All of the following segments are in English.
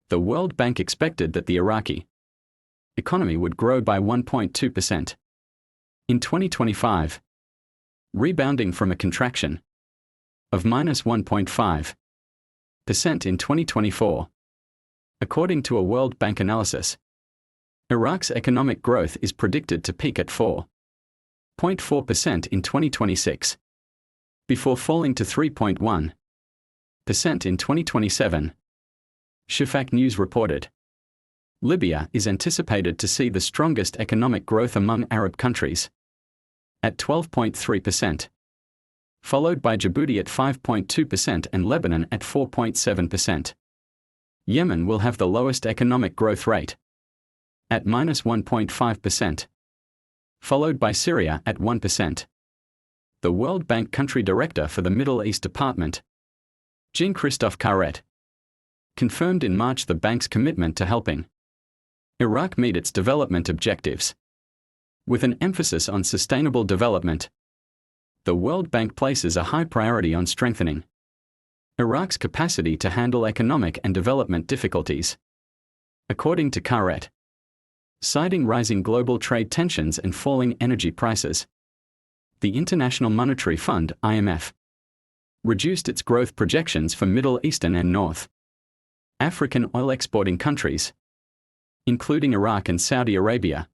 The World Bank expected that the Iraqi economy would grow by 1.2% in 2025, rebounding from a contraction of -1.5% in 2024. According to a World Bank analysis, Iraq's economic growth is predicted to peak at 4.4% in 2026, before falling to 3.1% in 2027. Shafaq News reported. Libya is anticipated to see the strongest economic growth among Arab countries, at 12.3%, followed by Djibouti at 5.2% and Lebanon at 4.7%. Yemen will have the lowest economic growth rate, at -1.5%, followed by Syria at 1%. The World Bank Country Director for the Middle East Department, Jean-Christophe Carret, confirmed in March the bank's commitment to helping Iraq meet its development objectives, with an emphasis on sustainable development. The World Bank places a high priority on strengthening Iraq's capacity to handle economic and development difficulties, according to Carret. Citing rising global trade tensions and falling energy prices, the International Monetary Fund (IMF) reduced its growth projections for Middle Eastern and North African oil-exporting countries, including Iraq and Saudi Arabia.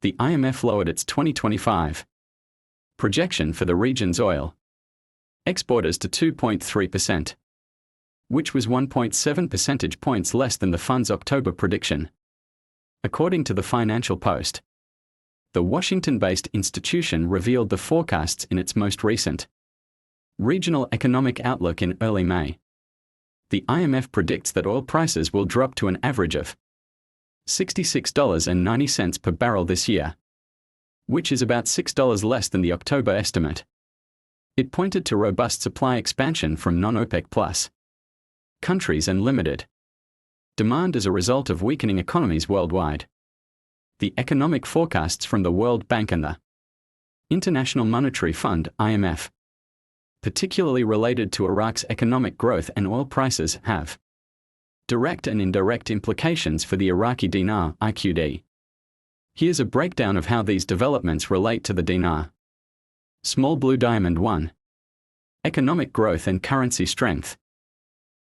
The IMF lowered its 2025 projection for the region's oil exporters to 2.3%, which was 1.7 percentage points less than the fund's October prediction. According to the Financial Post, the Washington-based institution revealed the forecasts in its most recent Regional Economic Outlook in early May. The IMF predicts that oil prices will drop to an average of $66.90 per barrel this year, which is about $6 less than the October estimate. It pointed to robust supply expansion from non-OPEC Plus countries and limited demand as a result of weakening economies worldwide. The economic forecasts from the World Bank and the International Monetary Fund (IMF), particularly related to Iraq's economic growth and oil prices, have direct and indirect implications for the Iraqi dinar (IQD). Here's a breakdown of how these developments relate to the dinar. Small blue diamond 1. Economic growth and currency strength.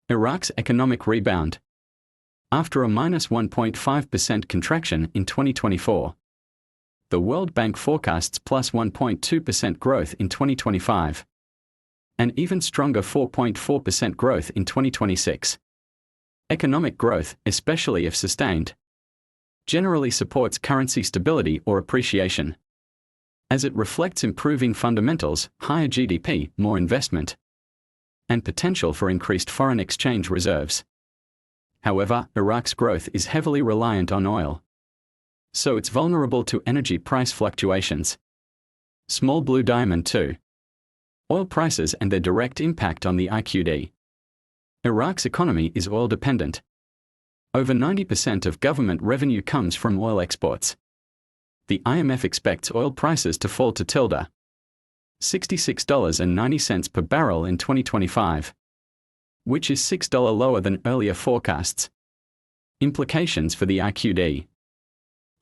Iraq's economic rebound. After a -1.5% contraction in 2024, the World Bank forecasts plus 1.2% growth in 2025, and even stronger 4.4% growth in 2026. Economic growth, especially if sustained, generally supports currency stability or appreciation, as it reflects improving fundamentals, higher GDP, more investment, and potential for increased foreign exchange reserves. However, Iraq's growth is heavily reliant on oil, so it's vulnerable to energy price fluctuations. Small blue diamond 2. Oil prices and their direct impact on the IQD. Iraq's economy is oil dependent. Over 90% of government revenue comes from oil exports. The IMF expects oil prices to fall to $66.90 per barrel in 2025, which is $6 lower than earlier forecasts. Implications for the IQD.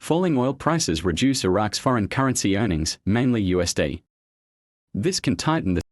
Falling oil prices reduce Iraq's foreign currency earnings, mainly USD. This can tighten the